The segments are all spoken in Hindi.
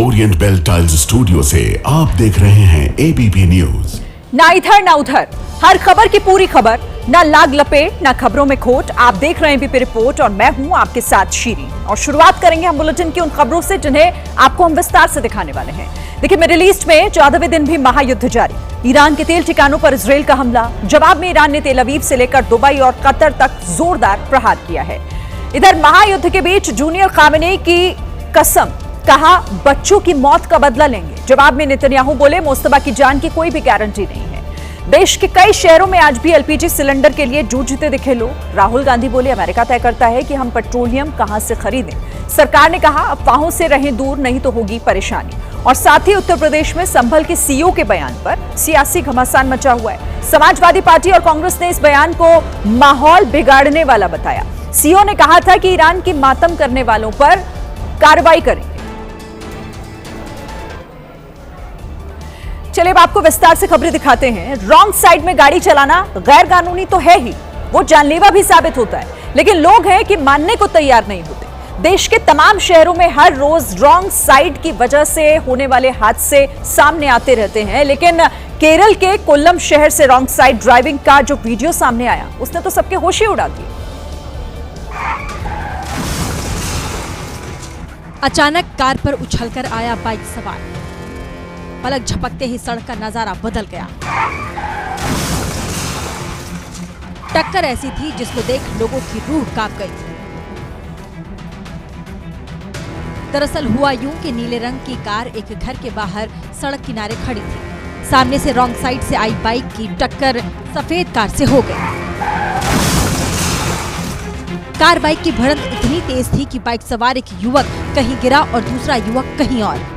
ओरिएंट बेल टाइल्स स्टूडियो से आप देख रहे हैं एबीपी न्यूज। ना इधर ना उधर, हर खबर की पूरी खबर, ना लाग लपेट ना खबरों में खोट। आप देख रहे हैं एबीपी रिपोर्ट और मैं हूं आपके साथ शीरी। और शुरुआत करेंगे हम बुलेटिन की उन खबरों से जिन्हें आपको हम विस्तार से दिखाने वाले हैं। देखिए, मिडिल ईस्ट में 14वें दिन भी महायुद्ध जारी। ईरान के तेल ठिकानों पर इजरायल का हमला। जवाब में ईरान ने तेल अवीव से लेकर दुबई और कतर तक जोरदार प्रहार किया है। इधर महायुद्ध के बीच जूनियर खामेनेई की कसम, कहा बच्चों की मौत का बदला लेंगे। जवाब में नेतन्याहू बोले मुस्तफा की जान की कोई भी गारंटी नहीं है। देश के कई शहरों में आज भी एलपीजी सिलेंडर के लिए जूझते दिखे लोग। राहुल गांधी बोले अमेरिका तय करता है कि हम पेट्रोलियम कहां से खरीदें। सरकार ने कहा अफवाहों से रहें दूर, नहीं तो होगी परेशानी। और साथ ही उत्तर प्रदेश में संभल के सीईओ के बयान पर सियासी घमासान मचा हुआ है। समाजवादी पार्टी और कांग्रेस ने इस बयान को माहौल बिगाड़ने वाला बताया। सीईओ ने कहा था कि ईरान की मातम करने वालों पर कार्रवाई करें। चलिए अब आपको विस्तार से खबरें दिखाते हैं। रॉन्ग साइड में गाड़ी चलाना गैर कानूनी तो है ही, वो जानलेवा भी साबित होता है, लेकिन लोग हैं कि मानने को तैयार नहीं होते। देश के तमाम शहरों में हर रोज रॉन्ग साइड की वजह से होने वाले हादसे सामने आते रहते हैं, लेकिन केरल के कोल्लम शहर से रॉन्ग साइड ड्राइविंग का जो वीडियो सामने आया उसने तो सबके होश ही उड़ा दिए। अचानक कार पर उछलकर आया बाइक सवार, पलक झपकते ही सड़क का नजारा बदल गया। टक्कर ऐसी थी जिसको देख लोगों की रूह कांप गई। दरअसल हुआ यूं कि नीले रंग की कार एक घर के बाहर सड़क किनारे खड़ी थी। सामने से रॉन्ग साइड से आई बाइक की टक्कर सफेद कार से हो गई। कार बाइक की भिड़ंत इतनी तेज थी कि बाइक सवार एक युवक कहीं गिरा और दूसरा युवक कहीं और।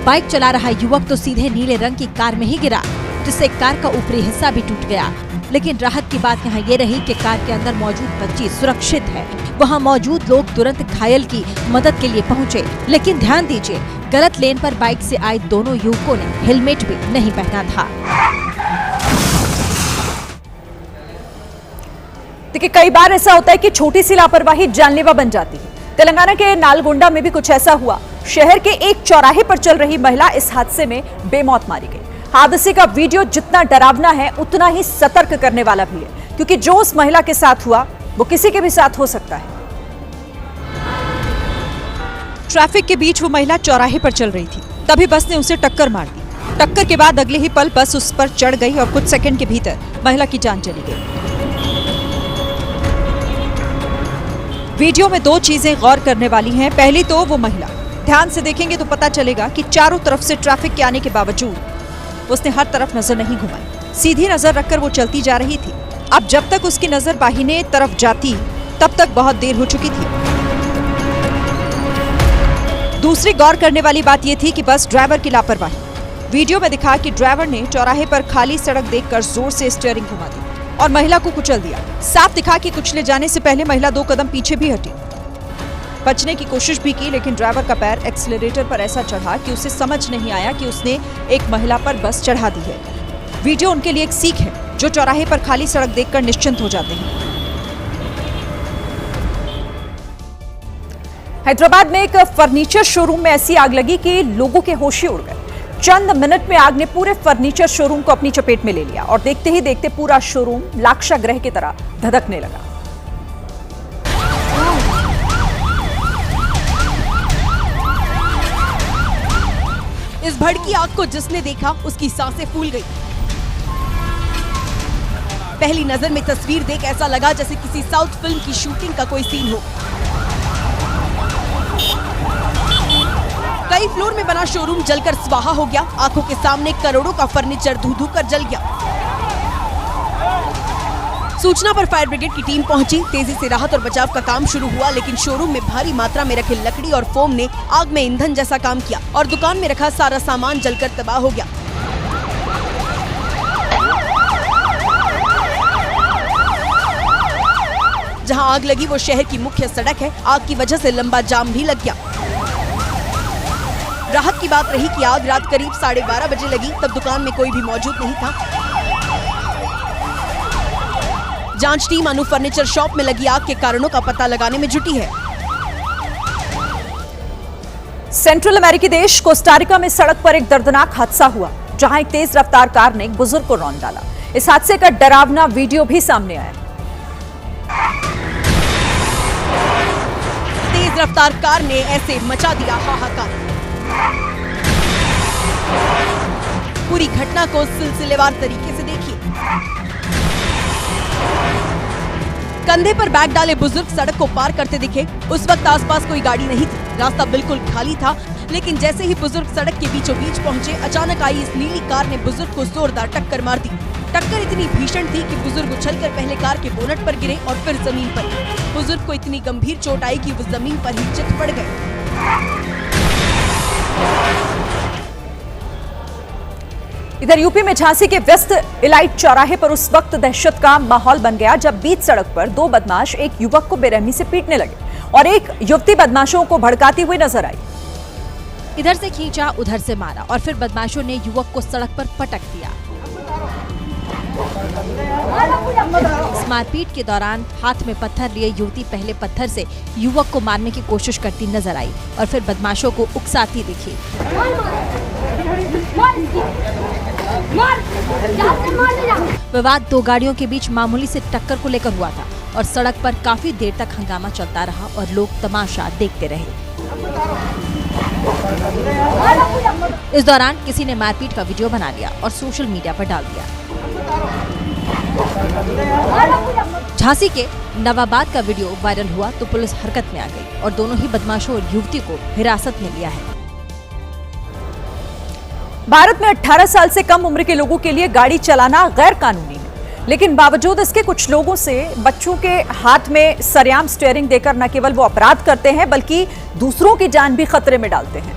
बाइक चला रहा युवक तो सीधे नीले रंग की कार में ही गिरा, जिससे कार का ऊपरी हिस्सा भी टूट गया। लेकिन राहत की बात यहाँ ये रही कि कार के अंदर मौजूद बच्ची सुरक्षित है। वहाँ मौजूद लोग तुरंत घायल की मदद के लिए पहुँचे। लेकिन ध्यान दीजिए, गलत लेन पर बाइक से आए दोनों युवकों ने हेलमेट भी नहीं पहना था। देखिए, कई बार ऐसा होता है कि छोटी सी लापरवाही जानलेवा बन जाती है। तेलंगाना के नालगोंडा में भी कुछ ऐसा हुआ। शहर के एक चौराहे पर चल रही महिला इस हादसे में बेमौत मारी गई। हादसे का वीडियो जितना डरावना है उतना ही सतर्क करने वाला भी है, क्योंकि जो उस महिला के साथ हुआ वो किसी के भी साथ हो सकता है। ट्रैफिक के बीच वो महिला चौराहे पर चल रही थी, तभी बस ने उसे टक्कर मार दी। टक्कर के बाद अगले ही पल बस उस पर चढ़ गई और कुछ सेकंड के भीतर महिला की जान चली गई। वीडियो में दो चीजें गौर करने वाली हैं। पहली तो वो महिला, ध्यान से देखेंगे तो पता चलेगा कि चारों तरफ से ट्रैफिक के आने के बावजूद उसने हर तरफ नजर नहीं घुमाई। सीधी नजर रखकर वो चलती जा रही थी। अब जब तक उसकी नजर बाहिने तरफ जाती तब तक बहुत देर हो चुकी थी। दूसरी गौर करने वाली बात यह थी कि बस ड्राइवर की लापरवाही। वीडियो में दिखा कि ड्राइवर ने चौराहे पर खाली सड़क देखकर जोर से स्टीयरिंग घुमा दी और महिला को कुचल दिया। साफ दिखा कि कुचले जाने से पहले महिला 2 कदम पीछे भी हटी। बचने की कोशिश भी की, लेकिन ड्राइवर का पैर एक्सीलरेटर पर ऐसा चढ़ा कि उसे समझ नहीं आया कि उसने एक महिला पर बस चढ़ा दी है। वीडियो उनके लिए एक सीख है, जो चौराहे पर खाली सड़क देखकर निश्चिंत हो जाते हैं। हैदराबाद में एक फर्नीचर शोरूम में ऐसी आग लगी कि लोगों के होश ही उड़ गए। चंद मिनट में आग ने पूरे फर्नीचर शोरूम को अपनी चपेट में ले लिया और देखते ही देखते पूरा शोरूम लाक्षागृह की तरह धधकने लगा। इस भड़की आग को जिसने देखा उसकी सांसें फूल गई। पहली नजर में तस्वीर देख ऐसा लगा जैसे किसी साउथ फिल्म की शूटिंग का कोई सीन हो। कई फ्लोर में बना शोरूम जलकर स्वाहा हो गया। आंखों के सामने करोड़ों का फर्नीचर धू-धू कर जल गया। सूचना पर फायर ब्रिगेड की टीम पहुंची। तेजी से राहत और बचाव का काम शुरू हुआ, लेकिन शोरूम में भारी मात्रा में रखे लकड़ी और फोम ने आग में ईंधन जैसा काम किया और दुकान में रखा सारा सामान जलकर तबाह हो गया। जहां आग लगी वो शहर की मुख्य सड़क है। आग की वजह से लंबा जाम भी लग गया। राहत की बात रही कि आग रात करीब 12:30 बजे लगी, तब दुकान में कोई भी मौजूद नहीं था। जांच टीम अनु फर्नीचर शॉप में लगी आग के कारणों का पता लगाने में जुटी है। सेंट्रल अमेरिकी देश कोस्टारिका में सड़क पर एक दर्दनाक हादसा हुआ, जहां एक तेज रफ्तार कार ने एक बुजुर्ग को रौंद डाला। इस हादसे का डरावना वीडियो भी सामने आया। तेज रफ्तार कार ने ऐसे मचा दिया हाहाकार। पूरी घटना को सिलसिलेवार तरीके से देखिए। कंधे पर बैग डाले बुजुर्ग सड़क को पार करते दिखे। उस वक्त आसपास कोई गाड़ी नहीं थी, रास्ता बिल्कुल खाली था। लेकिन जैसे ही बुजुर्ग सड़क के बीचों बीच पहुंचे, अचानक आई इस नीली कार ने बुजुर्ग को जोरदार टक्कर मार दी। टक्कर इतनी भीषण थी कि बुजुर्ग उछलकर पहले कार के बोनट पर गिरे और फिर जमीन पर। बुजुर्ग को इतनी गंभीर चोट आई कि वो जमीन पर ही चित पड़ गए। इधर यूपी में झांसी के व्यस्त इलाइट चौराहे पर उस वक्त दहशत का माहौल बन गया जब बीच सड़क पर दो बदमाश एक युवक को बेरहमी से पीटने लगे और एक युवती बदमाशों को भड़काती हुई नजर आई। इधर से खींचा, उधर से मारा और फिर बदमाशों ने युवक को सड़क पर पटक दिया। इस मारपीट के दौरान हाथ में पत्थर लिए युवती पहले पत्थर से युवक को मारने की कोशिश करती नजर आई और फिर बदमाशों को उकसाती दिखी। विवाद दो गाड़ियों के बीच मामूली से टक्कर को लेकर हुआ था और सड़क पर काफी देर तक हंगामा चलता रहा और लोग तमाशा देखते रहे। इस दौरान किसी ने मारपीट का वीडियो बना लिया और सोशल मीडिया पर डाल दिया। झांसी के नवाबाद का वीडियो वायरल हुआ तो पुलिस हरकत में आ गई और दोनों ही बदमाशों और युवती को हिरासत में लिया है। भारत में 18 साल से कम उम्र के लोगों के लिए गाड़ी चलाना गैर कानूनी है, लेकिन बावजूद इसके कुछ लोगों से बच्चों के हाथ में सरेआम स्टीयरिंग देकर न केवल वो अपराध करते हैं बल्कि दूसरों की जान भी खतरे में डालते हैं।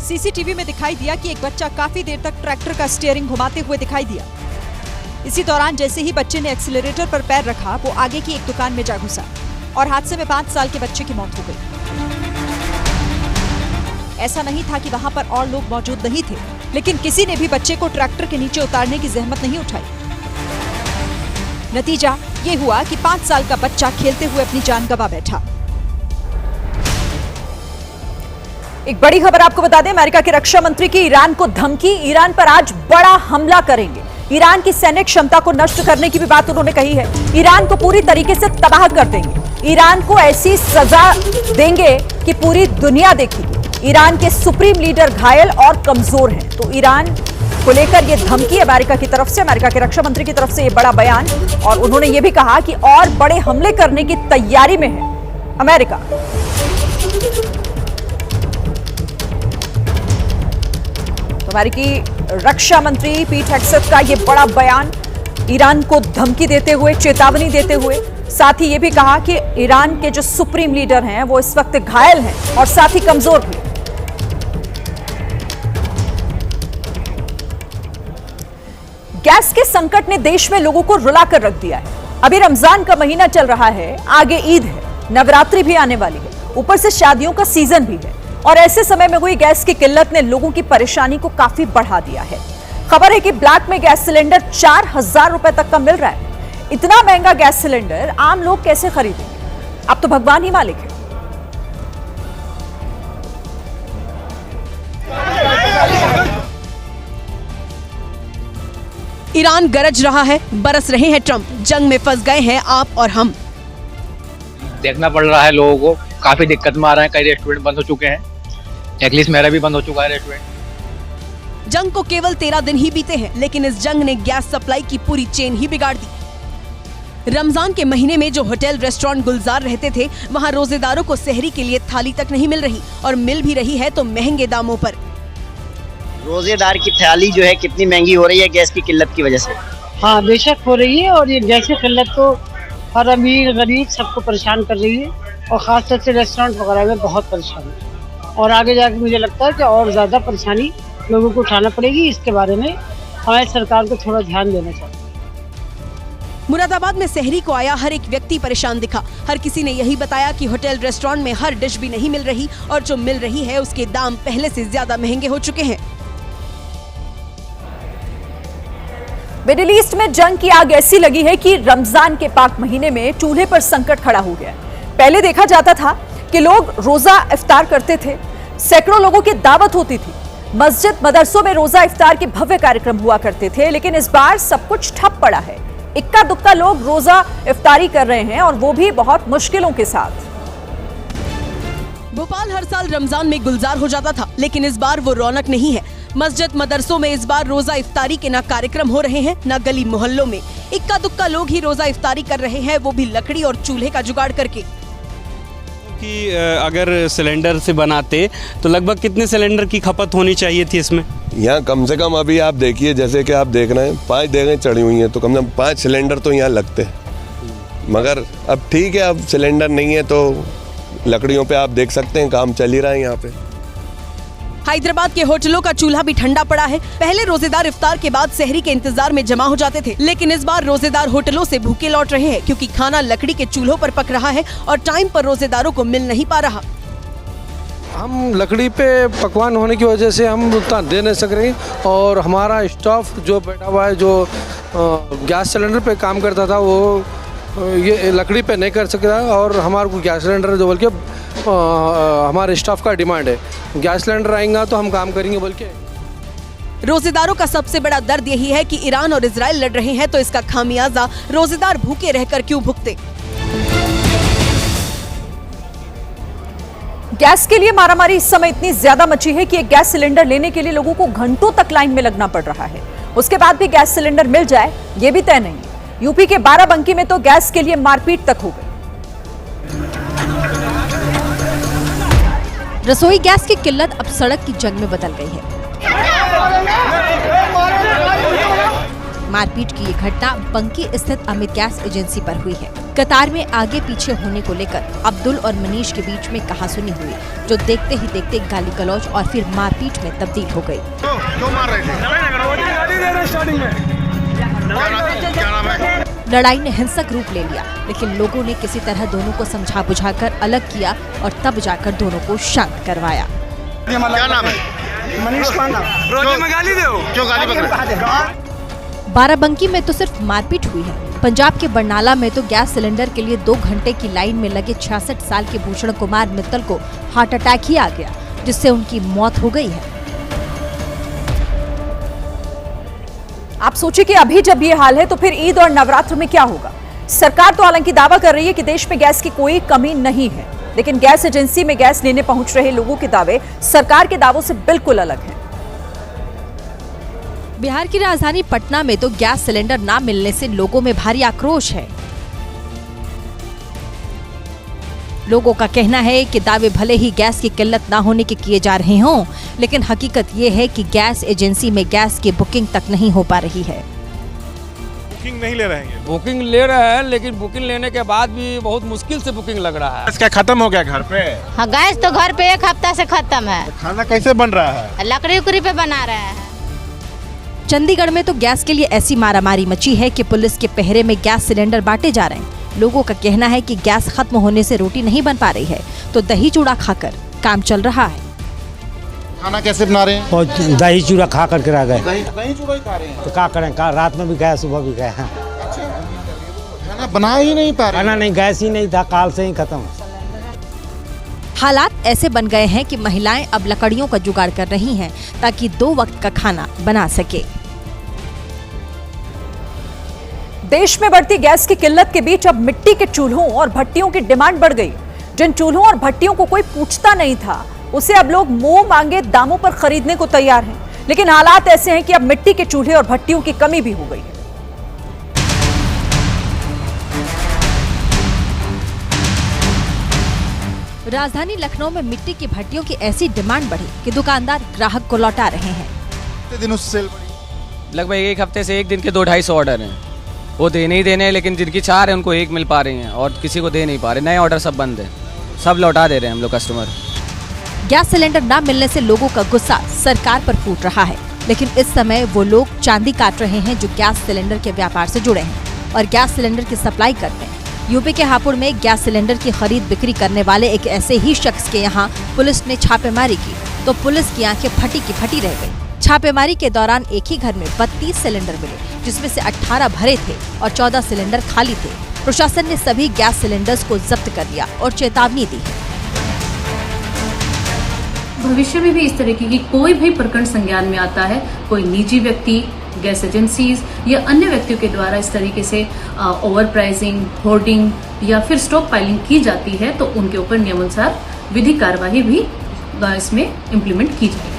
सीसीटीवी में दिखाई दिया कि एक बच्चा काफी देर तक ट्रैक्टर का स्टीयरिंग घुमाते हुए दिखाई दिया। इसी दौरान जैसे ही बच्चे ने एक्सीलरेटर पर पैर रखा, वो आगे की एक दुकान में जा घुसा और हादसे में 5 साल के बच्चे की मौत हो गई। ऐसा नहीं था कि वहां पर और लोग मौजूद नहीं थे, लेकिन किसी ने भी बच्चे को ट्रैक्टर के नीचे उतारने की जहमत नहीं उठाई। नतीजा ये हुआ कि 5 साल का बच्चा खेलते हुए अपनी जान गंवा बैठा। एक बड़ी खबर आपको बता दें, अमेरिका के रक्षा मंत्री की ईरान को धमकी। ईरान पर आज बड़ा हमला करेंगे। ईरान की सैन्य क्षमता को नष्ट करने की भी बात उन्होंने कही है। ईरान को पूरी तरीके से तबाह कर देंगे। ईरान को ऐसी सजा देंगे कि पूरी दुनिया देखेगी। ईरान के सुप्रीम लीडर घायल और कमजोर हैं, तो ईरान को लेकर ये धमकी अमेरिका की तरफ से, अमेरिका के रक्षा मंत्री की तरफ से ये बड़ा बयान। और उन्होंने ये भी कहा कि और बड़े हमले करने की तैयारी में है अमेरिका। अमेरिकी रक्षा मंत्री पीट हेग्सेथ का यह बड़ा बयान, ईरान को धमकी देते हुए, चेतावनी देते हुए, साथ ही यह भी कहा कि ईरान के जो सुप्रीम लीडर हैं वो इस वक्त घायल हैं और साथ ही कमजोर भी। गैस के संकट ने देश में लोगों को रुला कर रख दिया है। अभी रमजान का महीना चल रहा है, आगे ईद है, नवरात्रि भी आने वाली है, ऊपर से शादियों का सीजन भी है और ऐसे समय में हुई गैस की किल्लत ने लोगों की परेशानी को काफी बढ़ा दिया है। खबर है कि ब्लैक में गैस सिलेंडर 4000 रुपए तक का मिल रहा है। इतना महंगा गैस सिलेंडर आम लोग कैसे खरीदेंगे? अब तो भगवान ही मालिक है। ईरान गरज रहा है, बरस रहे हैं ट्रंप, जंग में फंस गए हैं आप और हम। देखना पड़ रहा है लोगों को, काफी दिक्कत में आ रहे हैं। कई रेस्टोरेंट बंद हो चुके हैं, एटलीस्ट मेरा भी बंद हो चुका है रेस्टोरेंट। जंग को केवल 13 दिन ही बीते हैं, लेकिन इस जंग ने गैस सप्लाई की पूरी चेन ही बिगाड़ दी। रमजान के महीने में जो होटल रेस्टोरेंट गुलजार रहते थे, वहां रोजेदारों को सहरी के लिए थाली तक नहीं मिल रही और मिल भी रही है तो महंगे दामों पर। रोजेदार की थाली जो है कितनी महंगी हो रही है गैस की किल्लत की वजह से। हाँ बेशक हो रही है, और ये गैस की किल्लत तो हर अमीर गरीब सबको परेशान कर रही है और ख़ासतौर से रेस्टोरेंट वगैरह में बहुत परेशान है और आगे जाके मुझे लगता है कि और ज़्यादा परेशानी लोगों को उठाना पड़ेगी। इसके बारे में हमारी सरकार को थोड़ा ध्यान देना चाहिए। मुरादाबाद में सहरी को आया हर एक व्यक्ति परेशान दिखा। हर किसी ने यही बताया कि होटल रेस्टोरेंट में हर डिश भी नहीं मिल रही और जो मिल रही है उसके दाम पहले से ज्यादा महंगे हो चुके हैं। मिडिल ईस्ट में जंग की आग ऐसी लगी है कि रमजान के पाक महीने में चूल्हे पर संकट खड़ा हो गया है। पहले देखा जाता था कि लोग रोजा इफ्तार करते थे, सैकड़ों लोगों की दावत होती थी, मस्जिद मदरसों में रोजा इफ्तार के भव्य कार्यक्रम हुआ करते थे। लेकिन इस बार सब कुछ ठप पड़ा है। इक्का दुक्का लोग रोजा इफ्तारी कर रहे हैं और वो भी बहुत मुश्किलों के साथ। भोपाल हर साल रमजान में गुलजार हो जाता था, लेकिन इस बार वो रौनक नहीं है। मस्जिद मदरसों में इस बार रोजा इफ्तारी के ना कार्यक्रम हो रहे हैं, ना गली मोहल्लों में। इक्का दुक्का लोग ही रोजा इफ्तारी कर रहे हैं, वो भी लकड़ी और चूल्हे का जुगाड़ करके। कि अगर सिलेंडर से बनाते तो लगभग कितने सिलेंडर की खपत होनी चाहिए थी इसमें? यहाँ कम से कम अभी आप देखिए, जैसे कि आप देख रहे हैं 5 देगें चढ़ी हुई हैं, तो कम से कम 5 सिलेंडर तो यहाँ लगते हैं। मगर अब ठीक है, अब सिलेंडर नहीं है तो लकड़ियों पे आप देख सकते हैं काम चल ही रहा है यहाँ पे। हैदराबाद के होटलों का चूल्हा भी ठंडा पड़ा है। पहले रोजेदार इफ्तार के बाद सहरी के इंतजार में जमा हो जाते थे, लेकिन इस बार रोजेदार होटलों से भूखे लौट रहे हैं, क्योंकि खाना लकड़ी के चूल्हों पर पक रहा है और टाइम पर रोजेदारों को मिल नहीं पा रहा। हम लकड़ी पे पकवान होने की वजह से हम उतना दे नहीं सक रहे, और हमारा स्टाफ जो बैठा हुआ है, जो गैस सिलेंडर पे काम करता था, वो ये लकड़ी पे नहीं कर सक रहा है। और हमारे को गैस सिलेंडर जो बल्कि हमारे स्टाफ का डिमांड है, गैस सिलेंडर आएगा तो हम काम करेंगे बोल के। रोजेदारों का सबसे बड़ा दर्द यही है कि ईरान और इजराइल लड़ रहे हैं, तो इसका खामियाजा रोजेदार भूखे रहकर क्यों भुगते। गैस के लिए मारामारी इस समय इतनी ज्यादा मची है कि एक गैस सिलेंडर लेने के लिए लोगों को घंटों तक लाइन में लगना पड़ रहा है। उसके बाद भी गैस सिलेंडर मिल जाए ये भी तय नहीं है। यूपी के बाराबंकी में तो गैस के लिए मारपीट तक हो गई। रसोई गैस की किल्लत अब सड़क की जंग में बदल गई है। मारपीट की ये घटना बंकी स्थित अमित गैस एजेंसी पर हुई है। कतार में आगे पीछे होने को लेकर अब्दुल और मनीष के बीच में कहासुनी हुई, जो देखते ही देखते गाली गलौज और फिर मारपीट में तब्दील हो गई। लड़ाई ने हिंसक रूप ले लिया, लेकिन लोगों ने किसी तरह दोनों को समझा बुझाकर अलग किया और तब जाकर दोनों को शांत करवाया। क्या नाम है? मनीष पांडा। रोजे में गाली दो। क्यों गाली पकड़? बाराबंकी में तो सिर्फ मारपीट हुई है। पंजाब के बरनाला में तो गैस सिलेंडर के लिए 2 घंटे की लाइन में लगे 66 साल के भूषण कुमार मित्तल को हार्ट अटैक ही आ गया, जिससे उनकी मौत हो गई है। आप सोचिए कि अभी जब ये हाल है तो फिर ईद और नवरात्र में क्या होगा। सरकार तो हालांकि दावा कर रही है कि देश में गैस की कोई कमी नहीं है, लेकिन गैस एजेंसी में गैस लेने पहुंच रहे लोगों के दावे सरकार के दावों से बिल्कुल अलग हैं। बिहार की राजधानी पटना में तो गैस सिलेंडर ना मिलने से लोगों में भारी आक्रोश है। लोगों का कहना है कि दावे भले ही गैस की किल्लत ना होने के किए जा रहे हों, लेकिन हकीकत ये है कि गैस एजेंसी में गैस की बुकिंग तक नहीं हो पा रही है। बुकिंग नहीं ले रहे हैं। बुकिंग ले रहे हैं, लेकिन बुकिंग लेने के बाद भी बहुत मुश्किल से बुकिंग लग रहा है। इसका खत्म हो गया घर पे? हाँ, गैस तो घर पे 1 हफ्ता से खत्म है। खाना कैसे बन रहा है? लकड़ी उकड़ी पे बना रहे हैं। चंडीगढ़ में तो गैस के लिए ऐसी मारामारी मची है कि पुलिस के पहरे में गैस सिलेंडर बांटे जा रहे हैं। लोगों का कहना है कि गैस खत्म होने से रोटी नहीं बन पा रही है, तो दही चूड़ा खाकर काम चल रहा है। खाना कैसे बना रहे हैं? और दही चूड़ा खा करके रह गए। दही चूड़ा ही खा रहे हैं? तो क्या करें, रात में भी गए, सुबह भी गए हैं। खाना बना ही नहीं पा रहे? खाना नहीं, गैस ही नहीं था, काल से ही खत्म। हालात ऐसे बन गए हैं कि महिलाएं अब लकड़ियों का जुगाड़ कर रही हैं, ताकि 2 वक्त का खाना बना सके। देश में बढ़ती गैस की किल्लत के बीच अब मिट्टी के चूल्हों और भट्टियों की डिमांड बढ़ गई। जिन चूल्हों और भट्टियों को कोई पूछता नहीं था, उसे अब लोग मुंह मांगे दामों पर खरीदने को तैयार हैं। लेकिन हालात ऐसे हैं कि अब मिट्टी के चूल्हे और भट्टियों की कमी भी हो गई है। राजधानी लखनऊ में मिट्टी की भट्टियों की ऐसी डिमांड बढ़ी कि दुकानदार ग्राहक को लौटा रहे हैं। कितने दिनों से सेल बढ़ी? लगभग 1 हफ्ते से एक दिन के 200-250 ऑर्डर हैं। वो देने ही देने हैं, लेकिन जिनकी 4 है उनको 1 मिल पा रही हैं और किसी को दे नहीं पा रहे। नए ऑर्डर सब बंद है, सब लौटा दे रहे हैं हम लोग कस्टमर। गैस सिलेंडर न मिलने से लोगों का गुस्सा सरकार पर फूट रहा है, लेकिन इस समय वो लोग चांदी काट रहे हैं जो गैस सिलेंडर के व्यापार से जुड़े हैं और गैस सिलेंडर की सप्लाई करते हैं। यूपी के हापुड़ में गैस सिलेंडर की खरीद बिक्री करने वाले एक ऐसे ही शख्स के यहाँ पुलिस ने छापेमारी की तो पुलिस की आंखें फटी की फटी रह गई। छापेमारी के दौरान एक ही घर में 32 सिलेंडर मिले, जिसमें से 18 भरे थे और 14 सिलेंडर खाली थे। प्रशासन ने सभी गैस सिलेंडर्स को जब्त कर लिया और चेतावनी दी है। भविष्य में भी इस तरीके की कोई भी प्रकरण संज्ञान में आता है, कोई निजी व्यक्ति, गैस एजेंसीज या अन्य व्यक्तियों के द्वारा इस तरीके से ओवर प्राइसिंग, होर्डिंग या फिर स्टॉक पाइलिंग की जाती है, तो उनके ऊपर नियमानुसार विधिक कार्यवाही भी इसमें इम्प्लीमेंट की जाएगी।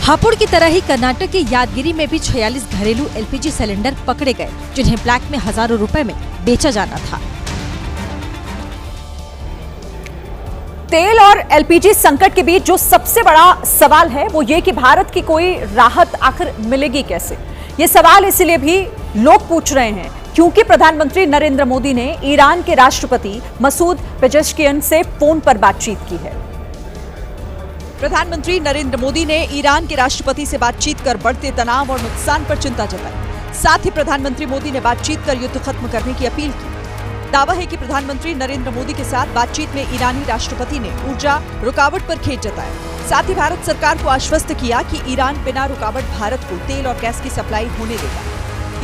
हापुड़ की तरह ही कर्नाटक के यादगिरी में भी 46 घरेलू एलपीजी सिलेंडर पकड़े गए, जिन्हें ब्लैक में हजारों रुपए में बेचा जाना था। तेल और एलपीजी संकट के बीच जो सबसे बड़ा सवाल है वो ये कि भारत की कोई राहत आखिर मिलेगी कैसे। ये सवाल इसलिए भी लोग पूछ रहे हैं क्योंकि प्रधानमंत्री नरेंद्र मोदी ने ईरान के राष्ट्रपति मसूद पेजेश्कियन से फोन पर बातचीत की है। प्रधानमंत्री नरेंद्र मोदी ने ईरान के राष्ट्रपति से बातचीत कर बढ़ते तनाव और नुकसान पर चिंता जताई। साथ ही प्रधानमंत्री मोदी ने बातचीत कर युद्ध खत्म करने की अपील की। दावा है कि प्रधानमंत्री नरेंद्र मोदी के साथ बातचीत में ईरानी राष्ट्रपति ने ऊर्जा रुकावट पर खेद जताया। साथ ही भारत सरकार को आश्वस्त किया कि ईरान बिना रुकावट भारत को तेल और गैस की सप्लाई होने देगा।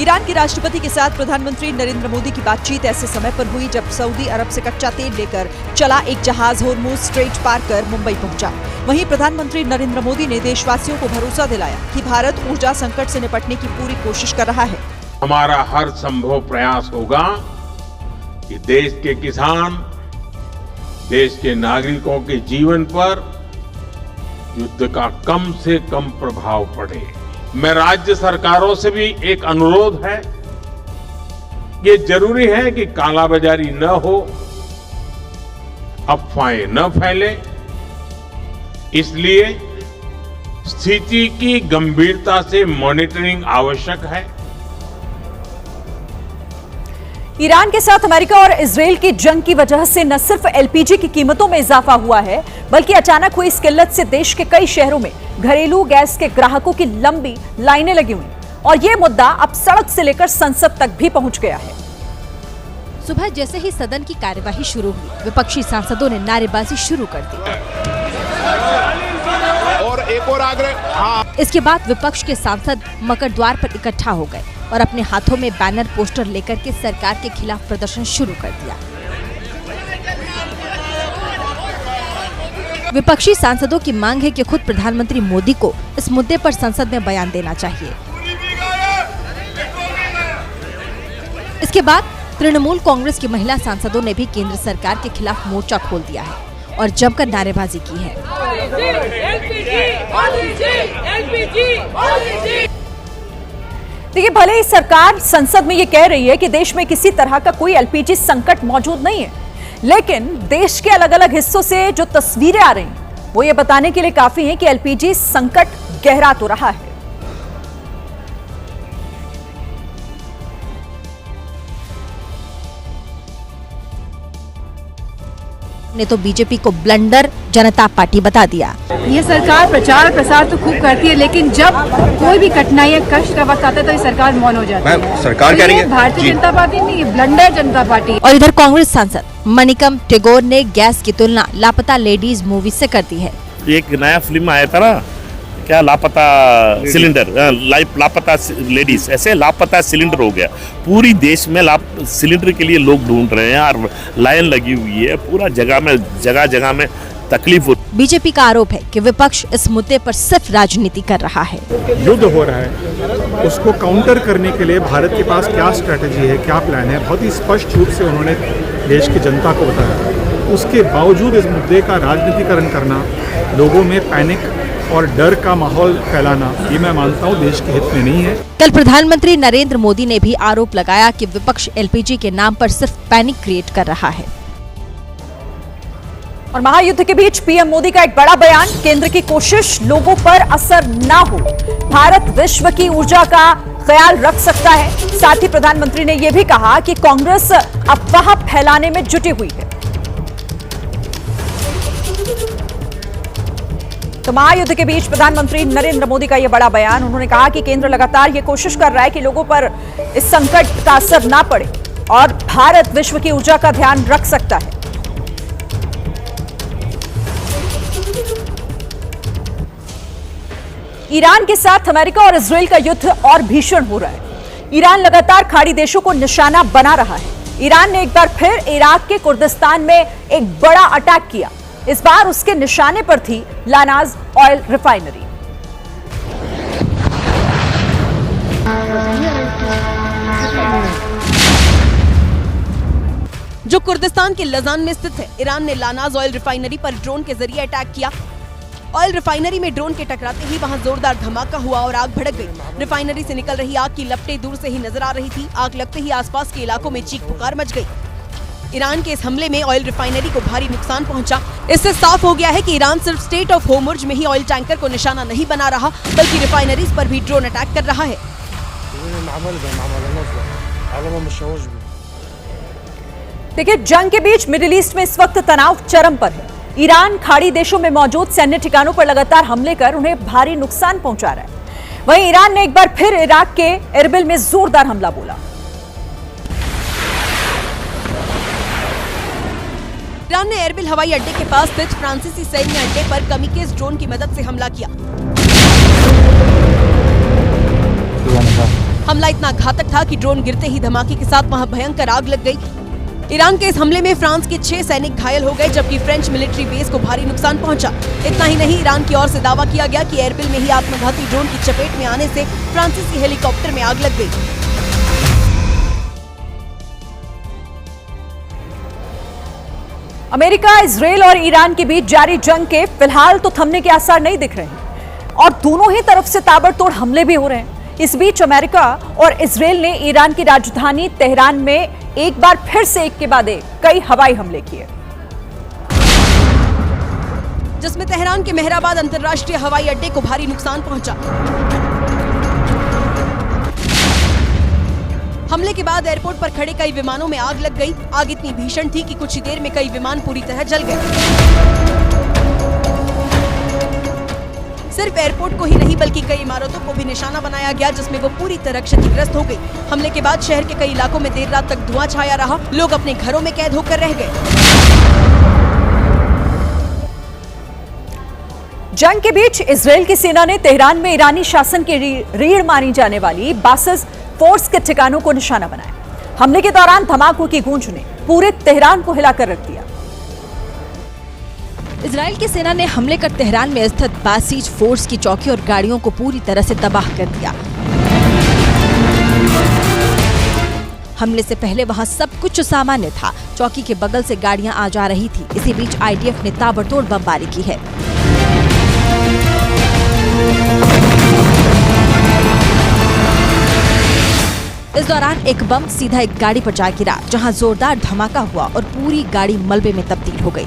ईरान के राष्ट्रपति के साथ प्रधानमंत्री नरेंद्र मोदी की बातचीत ऐसे समय पर हुई जब सऊदी अरब से कच्चा तेल लेकर चला एक जहाज होर्मुज स्ट्रेट पार कर मुंबई पहुंचा। वहीं प्रधानमंत्री नरेंद्र मोदी ने देशवासियों को भरोसा दिलाया कि भारत ऊर्जा संकट से निपटने की पूरी कोशिश कर रहा है। हमारा हर संभव प्रयास होगा कि देश के किसान, देश के नागरिकों के जीवन पर युद्ध का कम से कम प्रभाव पड़े। मैं राज्य सरकारों से भी एक अनुरोध है, ये जरूरी है कि कालाबाजारी न हो, अफवाहें न फैले, इसलिए स्थिति की गंभीरता से मॉनिटरिंग आवश्यक है। ईरान के साथ अमेरिका और इजरायल की जंग की वजह से न सिर्फ एलपीजी की कीमतों में इजाफा हुआ है, बल्कि अचानक हुई इस किल्लत से देश के कई शहरों में घरेलू गैस के ग्राहकों की लंबी लाइनें लगी हुई और ये मुद्दा अब सड़क से लेकर संसद तक भी पहुंच गया है। सुबह जैसे ही सदन की कार्यवाही शुरू हुई, विपक्षी सांसदों ने नारेबाजी शुरू कर दी और एक और आग्रह। इसके बाद विपक्ष के सांसद मकर द्वार पर इकट्ठा हो गए और अपने हाथों में बैनर पोस्टर लेकर के सरकार के खिलाफ प्रदर्शन शुरू कर दिया। विपक्षी सांसदों की मांग है कि खुद प्रधानमंत्री मोदी को इस मुद्दे पर संसद में बयान देना चाहिए। इसके बाद तृणमूल कांग्रेस की महिला सांसदों ने भी केंद्र सरकार के खिलाफ मोर्चा खोल दिया है और जमकर नारेबाजी की है। देखिए, भले ही सरकार संसद में ये कह रही है कि देश में किसी तरह का कोई एलपीजी संकट मौजूद नहीं है, लेकिन देश के अलग अलग हिस्सों से जो तस्वीरें आ रही हैं वो ये बताने के लिए काफी है कि एलपीजी संकट गहरा तो रहा है। ने तो बीजेपी को ब्लंडर जनता पार्टी बता दिया। ये सरकार प्रचार प्रसार तो खूब करती है, लेकिन जब कोई भी कठिनाई या कष्ट का वक्त आता है तो ये सरकार मौन हो जाती है। सरकार कह रही है भारतीय जनता पार्टी नहीं, ये ब्लंडर जनता पार्टी। और इधर कांग्रेस सांसद मणिकम टेगोर ने गैस की तुलना लापता लेडीज मूवी से कर दी है। एक नया फिल्म आया था ना, क्या लापता सिलेंडर, लापता लेडीज, ऐसे लापता सिलेंडर हो गया। पूरी देश में सिलेंडर के लिए लोग ढूंढ रहे हैं और लाइन लगी हुई है, पूरा जगह जगह में तकलीफ हो। बीजेपी का आरोप है कि विपक्ष इस मुद्दे पर सिर्फ राजनीति कर रहा है। युद्ध हो रहा है, उसको काउंटर करने के लिए भारत के पास क्या स्ट्रेटेजी है, क्या प्लान है, बहुत ही स्पष्ट रूप से उन्होंने देश की जनता को बताया। उसके बावजूद इस मुद्दे का राजनीतिकरण करना, लोगों में पैनिक और डर का माहौल फैलाना, ये मैं मानता हूँ देश के हित में नहीं है। कल प्रधानमंत्री नरेंद्र मोदी ने भी आरोप लगाया कि विपक्ष एलपीजी के नाम पर सिर्फ पैनिक क्रिएट कर रहा है। और महायुद्ध के बीच पीएम मोदी का एक बड़ा बयान, केंद्र की कोशिश लोगों पर असर ना हो, भारत विश्व की ऊर्जा का ख्याल रख सकता है। साथ ही प्रधानमंत्री ने यह भी कहा कि कांग्रेस अफवाह फैलाने में जुटी हुई है। तो महायुद्ध के बीच प्रधानमंत्री नरेंद्र मोदी का यह बड़ा बयान, उन्होंने कहा कि केंद्र लगातार यह कोशिश कर रहा है कि लोगों पर इस संकट का असर ना पड़े और भारत विश्व की ऊर्जा का ध्यान रख सकता है। ईरान के साथ अमेरिका और इजरायल का युद्ध और भीषण हो रहा है। ईरान लगातार खाड़ी देशों को निशाना बना रहा है। ईरान ने एक बार फिर इराक के कुर्दिस्तान में एक बड़ा अटैक किया। इस बार उसके निशाने पर थी लानाज ऑयल रिफाइनरी। जो कुर्दिस्तान के लजान में स्थित है, ईरान ने लानाज ऑयल रिफाइनरी पर ड्रोन के जरिए अटैक किया। ऑयल रिफाइनरी में ड्रोन के टकराते ही वहां जोरदार धमाका हुआ और आग भड़क गई। रिफाइनरी से निकल रही आग की लपटें दूर से ही नजर आ रही थी। आग लगते ही आसपास के इलाकों में चीख पुकार मच गई। ईरान के इस हमले में ऑयल रिफाइनरी को भारी नुकसान पहुंचा। इससे साफ हो गया है कि ईरान सिर्फ स्टेट ऑफ होर्मुज में ही ऑयल टैंकर को निशाना नहीं बना रहा, बल्कि रिफाइनरीज पर भी ड्रोन अटैक कर रहा है। देखिए, जंग के बीच मिडिल ईस्ट में इस वक्त तनाव चरम पर है। ईरान खाड़ी देशों में मौजूद सैन्य ठिकानों पर लगातार हमले कर उन्हें भारी नुकसान पहुंचा रहा है। वहीं ईरान ने एक बार फिर इराक के एरबिल में जोरदार हमला बोला। ईरान ने एरबिल हवाई अड्डे के पास स्थित फ्रांसीसी सैन्य अड्डे पर कमिकेज ड्रोन की मदद से हमला किया। हमला इतना घातक था कि ड्रोन गिरते ही धमाके के साथ वहां भयंकर आग लग गई। ईरान के इस हमले में फ्रांस के 6 सैनिक घायल हो गए, जबकि फ्रेंच मिलिट्री बेस को भारी नुकसान पहुंचा। इतना ही नहीं, ईरान की ओर से दावा किया गया कि एरबिल में ही आत्मघाती ड्रोन की चपेट में आने से फ्रांसीसी हेलीकॉप्टर में आग लग गई। अमेरिका, इजरायल और ईरान के बीच जारी जंग के फिलहाल तो थमने के आसार नहीं दिख रहे हैं और दोनों ही तरफ से ताबड़तोड़ हमले भी हो रहे हैं। इस बीच अमेरिका और इजरायल ने ईरान की राजधानी तेहरान में एक बार फिर से एक के बाद एक कई हवाई हमले किए, जिसमें तेहरान के मेहराबाद अंतर्राष्ट्रीय हवाई अड्डे को भारी नुकसान पहुंचा। हमले के बाद एयरपोर्ट पर खड़े कई विमानों में आग लग गई। आग इतनी भीषण थी कि कुछ ही देर में कई विमान पूरी तरह जल गए। सिर्फ एयरपोर्ट को ही नहीं बल्कि कई इमारतों को भी निशाना बनाया गया, जिसमें वो पूरी तरह क्षतिग्रस्त हो गई। हमले के बाद शहर के कई इलाकों में देर रात तक धुआं छाया रहा। लोग अपने घरों में कैद होकर रह गए। जंग के बीच इजरायल की सेना ने तेहरान में ईरानी शासन की रीढ़ मानी जाने वाली बासिस फोर्स के ठिकानों को निशाना बनाया। हमले के दौरान धमाकों की गूंज ने पूरे तेहरान को हिलाकर रख दिया। इजरायल की सेना ने हमले कर तेहरान में स्थित बासिज फोर्स की चौकी और गाड़ियों को पूरी तरह से तबाह कर दिया। हमले से पहले वहां सब कुछ सामान्य था। चौकी के बगल से गाड़ियां आ जा रही थी। इसी बीच आईडीएफ ने ताबड़तोड़ बमबारी की है। इस दौरान एक बम सीधा एक गाड़ी पर जा गिरा, जहां जोरदार धमाका हुआ और पूरी गाड़ी मलबे में तब्दील हो गई।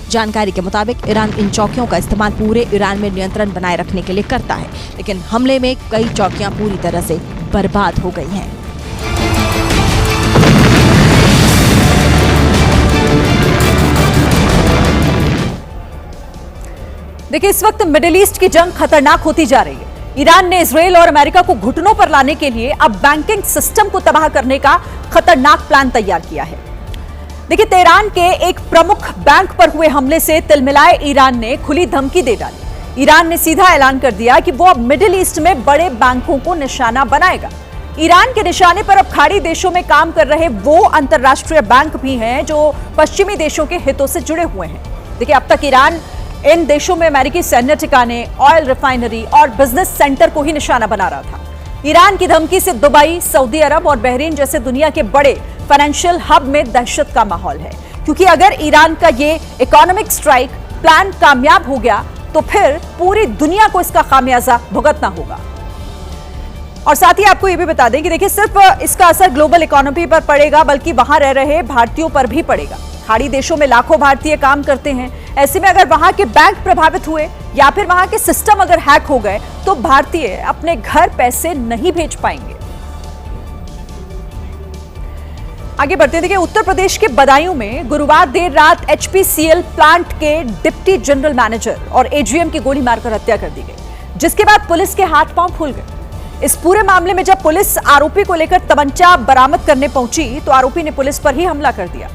जानकारी के मुताबिक ईरान इन चौकियों का इस्तेमाल पूरे ईरान में नियंत्रण बनाए रखने के लिए करता है, लेकिन हमले में कई चौकियां पूरी तरह से बर्बाद हो गई हैं। देखिए, इस वक्त मिडिल ईस्ट की जंग खतरनाक होती जा रही है। ईरान ने इजरायल और अमेरिका को घुटनों पर लाने के लिए अब बैंकिंग सिस्टम को तबाह करने का खतरनाक प्लान तैयार किया है। देखिए, तेहरान के एक प्रमुख बैंक पर हुए हमले से तिलमिलाए ईरान ने खुली धमकी दे डाली। ईरान ने सीधा ऐलान कर दिया कि वो अब मिडिल ईस्ट में बड़े बैंकों को निशाना बनाएगा। ईरान के निशाने पर अब खाड़ी देशों में काम कर रहे वो अंतरराष्ट्रीय बैंक भी हैं जो पश्चिमी देशों के हितों से जुड़े हुए हैं। देखिए, अब तक ईरान इन देशों में अमेरिकी सैन्य ठिकाने, ऑयल रिफाइनरी और बिजनेस सेंटर को ही निशाना बना रहा था। ईरान की धमकी से दुबई, सऊदी अरब और बहरीन जैसे दुनिया के बड़े फाइनेंशियल हब में दहशत का माहौल है, क्योंकि अगर ईरान का ये इकोनॉमिक स्ट्राइक प्लान कामयाब हो गया तो फिर पूरी दुनिया को इसका खामियाजा भुगतना होगा। और साथ ही आपको ये भी बता दें कि देखिए, सिर्फ इसका असर ग्लोबल इकोनॉमी पर पड़ेगा, बल्कि वहां रह रहे भारतीयों पर भी पड़ेगा। खाड़ी देशों में लाखों भारतीय काम करते हैं। ऐसे में अगर वहां के बैंक प्रभावित हुए या फिर वहां के सिस्टम अगर हैक हो गए तो भारतीय अपने घर पैसे नहीं भेज पाएंगे। आगे बढ़ते हैं। देखिए, उत्तर प्रदेश के बदायूं में गुरुवार देर रात एचपीसीएल प्लांट के डिप्टी जनरल मैनेजर और एजीएम की गोली मारकर हत्या कर दी गई, जिसके बाद पुलिस के हाथ पांव फूल गए। इस पूरे मामले में जब पुलिस आरोपी को लेकर तमंचा बरामद करने पहुंची तो आरोपी ने पुलिस पर ही हमला कर दिया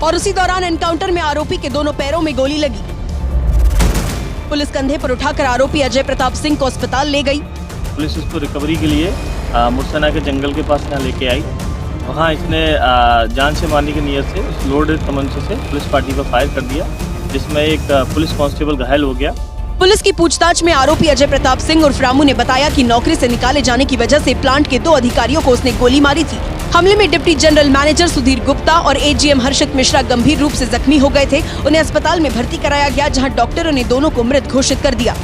और उसी दौरान एनकाउंटर में आरोपी के दोनों पैरों में गोली लगी। पुलिस कंधे पर उठाकर आरोपी अजय प्रताप सिंह को अस्पताल ले गई। पुलिस इसको रिकवरी के लिए मुरसना के जंगल के पास यहाँ लेके आई। वहाँ इसने जान से मारने की नीयत से लोडेड तमंचे से पुलिस पार्टी पर फायर कर दिया, जिसमें एक पुलिस कांस्टेबल घायल हो गया। पुलिस की पूछताछ में आरोपी अजय प्रताप सिंह उर्फ रामू ने बताया कि नौकरी से निकाले जाने की वजह से प्लांट के 2 अधिकारियों को उसने गोली मारी थी। हमले में deputy general manager Sudhir Gupta और एजीएम हर्षित मिश्रा गंभीर रूप से जख्मी हो गए थे। उन्हें अस्पताल में भर्ती कराया गया, जहां डॉक्टरों ने दोनों को मृत घोषित कर दिया।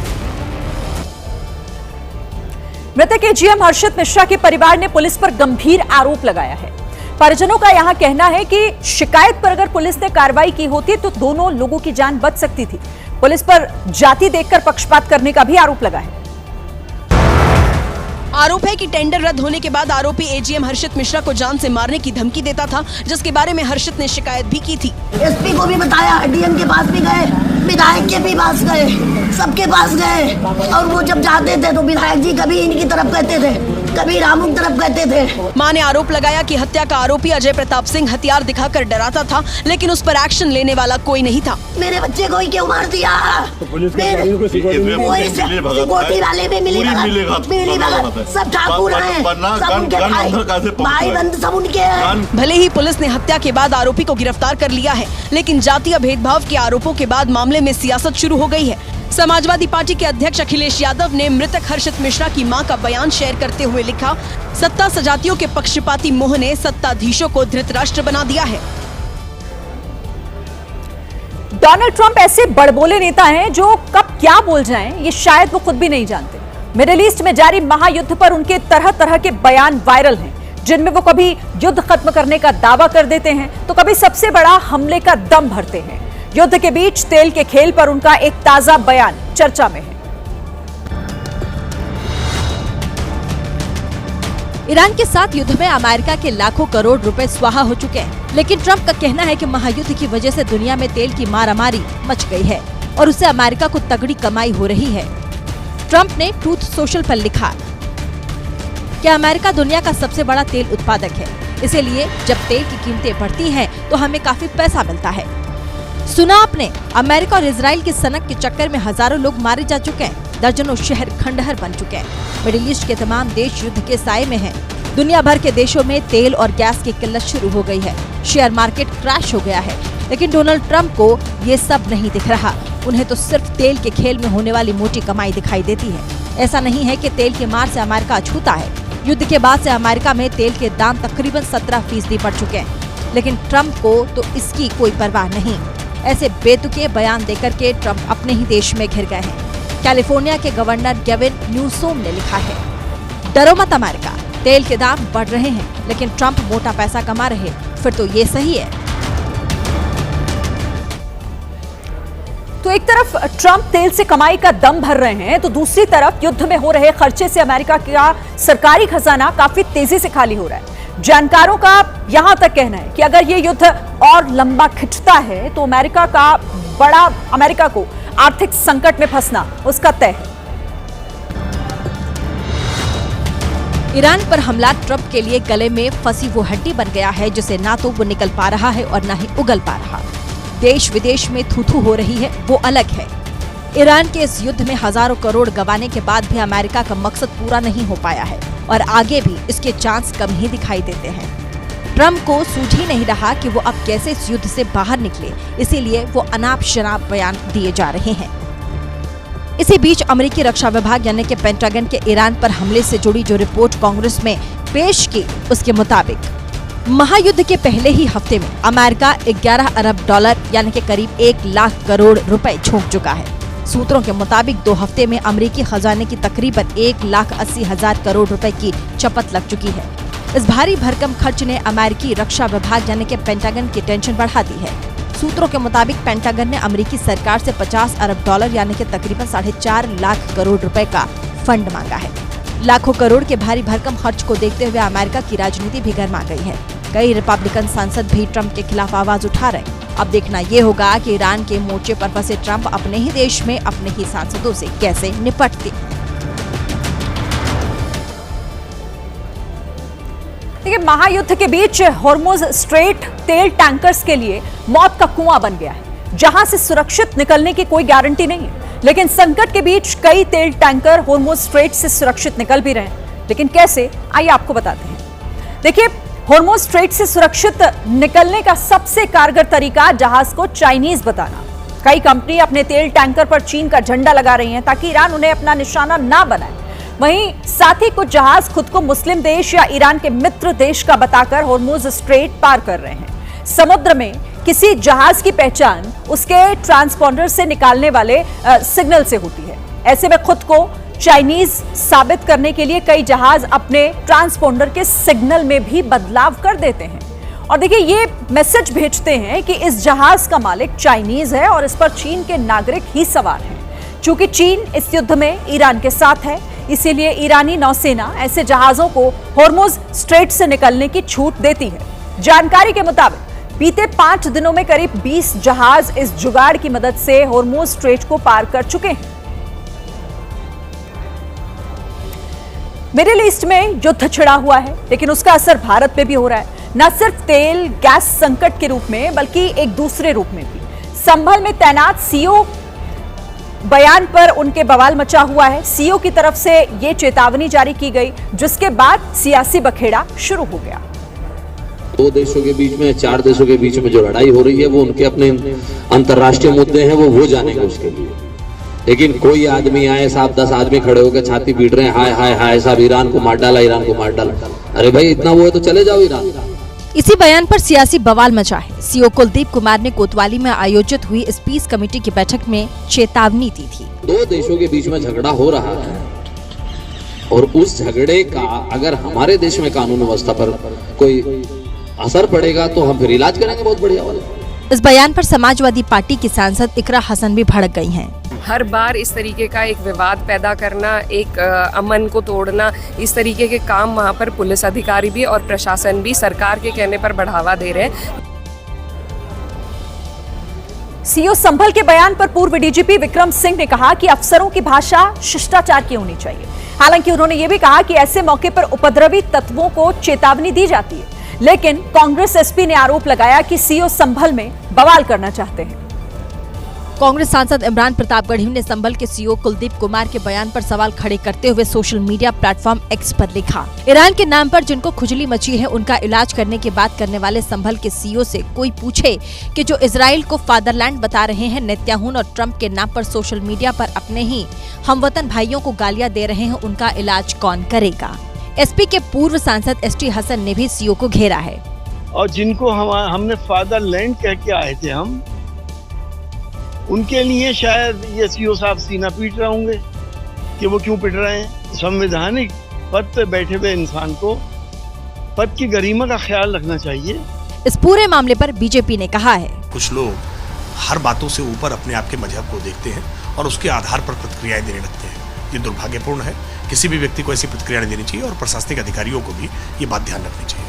मृतक एजीएम हर्षित मिश्रा के परिवार ने पुलिस पर गंभीर आरोप लगाया है। परिजनों का यहां कहना है कि शिकायत पर अगर पुलिस ने कार्रवाई की होती तो दोनों लोगों की जान बच सकती थी। पुलिस पर जाति देखकर पक्षपात करने का भी आरोप लगा है। आरोप है कि टेंडर रद्द होने के बाद आरोपी एजीएम हर्षित मिश्रा को जान से मारने की धमकी देता था, जिसके बारे में हर्षित ने शिकायत भी की थी। एसपी को भी बताया, डीएम के पास भी गए, विधायक के भी पास गए, सबके पास गए, और वो जब जाते थे तो विधायक जी कभी इनकी तरफ कहते थे, कभी रामू की तरफ कहते थे। मां ने आरोप लगाया कि हत्या का आरोपी अजय प्रताप सिंह हथियार दिखाकर डराता था, लेकिन उस पर एक्शन लेने वाला कोई नहीं था। मेरे बच्चे को ही क्यों मार दिया? सब ठाकुर हैं, सब उनके भाई बंद, सब उनके हैं। भले ही पुलिस ने हत्या के बाद आरोपी को गिरफ्तार कर लिया है, लेकिन जातीय भेदभाव के आरोपों के बाद मामले में सियासत शुरू हो गई है। समाजवादी पार्टी के अध्यक्ष अखिलेश यादव ने मृतक हर्षित मिश्रा की मां का बयान शेयर करते हुए लिखा, सत्ता सजातियों के पक्षपाती मोह ने सत्ताधीशों को धृतराष्ट्र बना दिया है। डोनाल्ड ट्रंप ऐसे बड़बोले नेता हैं जो कब क्या बोल जाएं, ये शायद वो खुद भी नहीं जानते। मिडिल ईस्ट में जारी महायुद्ध पर उनके तरह तरह के बयान वायरल हैं, जिनमें वो कभी युद्ध खत्म करने का दावा कर देते हैं तो कभी सबसे बड़ा हमले का दम भरते हैं। युद्ध के बीच तेल के खेल पर उनका एक ताजा बयान चर्चा में है। ईरान के साथ युद्ध में अमेरिका के लाखों करोड़ रुपए स्वाहा हो चुके हैं, लेकिन ट्रंप का कहना है कि महायुद्ध की वजह से दुनिया में तेल की मारामारी मच गई है और उससे अमेरिका को तगड़ी कमाई हो रही है। ट्रंप ने ट्रूथ सोशल पर लिखा कि अमेरिका दुनिया का सबसे बड़ा तेल उत्पादक है, इसीलिए जब तेल की कीमतें बढ़ती हैं तो हमें काफी पैसा मिलता है। सुना आपने, अमेरिका और इजराइल की सनक के चक्कर में हजारों लोग मारे जा चुके हैं, दर्जनों शहर खंडहर बन चुके हैं। मिडिल ईस्ट के तमाम देश युद्ध के साए में हैं। दुनिया भर के देशों में तेल और गैस की किल्लत शुरू हो गई है। शेयर मार्केट क्रैश हो गया है, लेकिन डोनाल्ड ट्रंप को ये सब नहीं दिख रहा। उन्हें तो सिर्फ तेल के खेल में होने वाली मोटी कमाई दिखाई देती है। ऐसा नहीं है कि तेल की मार से अमेरिका अछूता है। युद्ध के बाद से अमेरिका में तेल के दाम तकरीबन 17% बढ़ चुके हैं, लेकिन ट्रंप को तो इसकी कोई परवाह नहीं। ऐसे बेतुके बयान देकर के ट्रंप अपने ही देश में घिर गए हैं। कैलिफोर्निया के गवर्नर गेविन न्यूसोम ने लिखा है, डरो मत अमेरिका, तेल के दाम बढ़ रहे हैं लेकिन ट्रंप मोटा पैसा कमा रहे, फिर तो ये सही है। तो एक तरफ ट्रंप तेल से कमाई का दम भर रहे हैं, तो दूसरी तरफ युद्ध में हो रहे खर्चे से अमेरिका का सरकारी खजाना काफी तेजी से खाली हो रहा है। जानकारों का यहां तक कहना है कि अगर ये युद्ध और लंबा खिंचता है तो अमेरिका को आर्थिक संकट में फंसना उसका तय है। ईरान पर हमला ट्रंप के लिए गले में फंसी वो हड्डी बन गया है, जिसे ना तो वो निकल पा रहा है और ना ही उगल पा रहा। देश विदेश में थू-थू हो रही है, वो अलग है। ईरान के इस युद्ध में हजारों करोड़ गंवाने के बाद भी अमेरिका का मकसद पूरा नहीं हो पाया है और आगे भी इसके चांस कम ही दिखाई देते हैं। ट्रंप को सूझ ही नहीं रहा कि वो अब कैसे इस युद्ध से बाहर निकले, इसीलिए वो अनाप शनाप बयान दिए जा रहे हैं। इसी बीच अमेरिकी रक्षा विभाग यानी कि पेंटागन के ईरान पर हमले से जुड़ी जो रिपोर्ट कांग्रेस में पेश की, उसके मुताबिक महायुद्ध के पहले ही हफ्ते में अमेरिका 11 अरब डॉलर यानी कि करीब 1 लाख करोड़ रुपए झोंक चुका है। सूत्रों के मुताबिक 2 हफ्ते में अमेरिकी खजाने की तकरीबन 1,80,000 करोड़ रुपए की चपत लग चुकी है। इस भारी भरकम खर्च ने अमेरिकी रक्षा विभाग यानी कि पेंटागन की टेंशन बढ़ा दी है। सूत्रों के मुताबिक पेंटागन ने अमेरिकी सरकार से 50 अरब डॉलर यानी कि तकरीबन 4.5 लाख करोड़ रुपए का फंड मांगा है। लाखों करोड़ के भारी भरकम खर्च को देखते हुए अमेरिका की राजनीति भी गर्मा गई है। कई रिपब्लिकन सांसद भी ट्रंप के खिलाफ आवाज उठा रहे। अब देखना ये होगा कि ईरान के मोर्चे पर फंसे ट्रंप अपने ही देश में अपने ही सांसदों से कैसे निपटते। देखिए, महायुद्ध के बीच हॉर्मुज स्ट्रेट तेल टैंकर्स के लिए मौत का कुआं बन गया है। जहां से सुरक्षित निकलने की कोई गारंटी नहीं है। लेकिन संकट के बीच कई तेल टैंकर होर्मुज स्ट्रेट से सुरक्षित निकल भी रहे हैं। लेकिन कैसे, आइए आपको बताते हैं। देखिए, होर्मुज स्ट्रेट से सुरक्षित निकलने का सबसे कारगर तरीका जहाज को चाइनीज बताना। कई कंपनी अपने तेल टैंकर पर चीन का झंडा लगा रही हैं ताकि ईरान उन्हें अपना निशाना ना बनाए। वहीं साथ ही कुछ जहाज खुद को मुस्लिम देश या ईरान के मित्र देश का बताकर होर्मुज स्ट्रेट पार कर रहे हैं। समुद्र में किसी जहाज की पहचान उसके ट्रांसपॉन्डर से निकालने वाले सिग्नल से होती है। ऐसे में खुद को चाइनीज साबित करने के लिए कई जहाज अपने ट्रांसपॉन्डर के सिग्नल में भी बदलाव कर देते हैं और देखिए ये मैसेज भेजते हैं कि इस जहाज का मालिक चाइनीज है और इस पर चीन के नागरिक ही सवार हैं। चूंकि चीन इस युद्ध में ईरान के साथ है, इसीलिए ईरानी नौसेना ऐसे जहाजों को होर्मुज स्ट्रेट से निकलने की छूट देती है। जानकारी के मुताबिक बीते 5 दिनों में करीब 20 जहाज इस जुगाड़ की मदद से होर्मुज स्ट्रेट को पार कर चुके हैं। मिडिल ईस्ट में युद्ध छिड़ा हुआ है, लेकिन उसका असर भारत में भी हो रहा है। न सिर्फ तेल गैस संकट के रूप में, बल्कि एक दूसरे रूप में भी। संभल में तैनात सीओ बयान पर उनके बवाल मचा हुआ है। सीओ की तरफ से यह चेतावनी जारी की गई, जिसके बाद सियासी बखेड़ा शुरू हो गया। 2 देशों के बीच में, 4 देशों के बीच में जो लड़ाई हो रही है वो उनके अपने अंतर्राष्ट्रीय मुद्दे हैं, वो जानेंगे उसके लिए। लेकिन कोई आदमी आए, साहब 10 आदमी खड़े होकर छाती पीट रहे हैं, हाय हाय हाय साहब ईरान को मार डाला, ईरान को मार डाला। अरे भाई इतना वो है तो चले जाओ ईरान। इसी बयान पर सियासी बवाल मचा है। सीओ कुलदीप कुमार ने कोतवाली में आयोजित हुई इस पीस कमेटी की बैठक में चेतावनी दी थी। 2 देशों के बीच में झगड़ा हो रहा है और उस झगड़े का अगर हमारे देश में कानून व्यवस्था पर कोई असर पड़ेगा तो हम फिर इलाज करेंगे बहुत बढ़िया वाला। इस बयान पर समाजवादी पार्टी की सांसद इकरा हसन भी भड़क गई हैं। हर बार इस तरीके का एक विवाद पैदा करना, एक अमन को तोड़ना, इस तरीके के काम वहाँ पर पुलिस अधिकारी भी और प्रशासन भी सरकार के कहने पर बढ़ावा दे रहे हैं। सीओ संभल के बयान पर पूर्व डीजीपी विक्रम सिंह ने कहा कि अफसरों की भाषा शिष्टाचार की होनी चाहिए। हालांकि उन्होंने यह भी कहा कि ऐसे मौके पर उपद्रवी तत्वों को चेतावनी दी जाती है। लेकिन कांग्रेस एसपी ने आरोप लगाया कि सीओ संभल में बवाल करना चाहते हैं। कांग्रेस सांसद इमरान प्रतापगढ़ी ने संभल के सीओ कुलदीप कुमार के बयान पर सवाल खड़े करते हुए सोशल मीडिया प्लेटफॉर्म एक्स पर लिखा, ईरान के नाम पर जिनको खुजली मची है उनका इलाज करने की बात करने वाले संभल के सीओ से कोई पूछे कि जो इजराइल को फादरलैंड बता रहे हैं, नेतन्याहू और ट्रंप के नाम पर सोशल मीडिया पर अपने ही हमवतन भाइयों को गालियां दे रहे हैं, उनका इलाज कौन करेगा। एसपी के पूर्व सांसद एसटी हसन ने भी सीओ को घेरा है। और जिनको हमने फादरलैंड कह के आए थे हम, उनके लिए शायद ये सीओ साहब सीना पीट रहे होंगे कि वो क्यों पीट रहे हैं। संवैधानिक पद पे बैठे हुए इंसान को पद की गरिमा का ख्याल रखना चाहिए। इस पूरे मामले पर बीजेपी ने कहा है, कुछ लोग हर बातों से ऊपर अपने आप के मजहब को देखते हैं और उसके आधार पर प्रतिक्रियाएं देने लगते हैं। ये दुर्भाग्यपूर्ण है। किसी भी व्यक्ति को ऐसी प्रतिक्रिया नहीं देनी चाहिए और प्रशासनिक अधिकारियों को भी ये बात ध्यान रखनी चाहिए।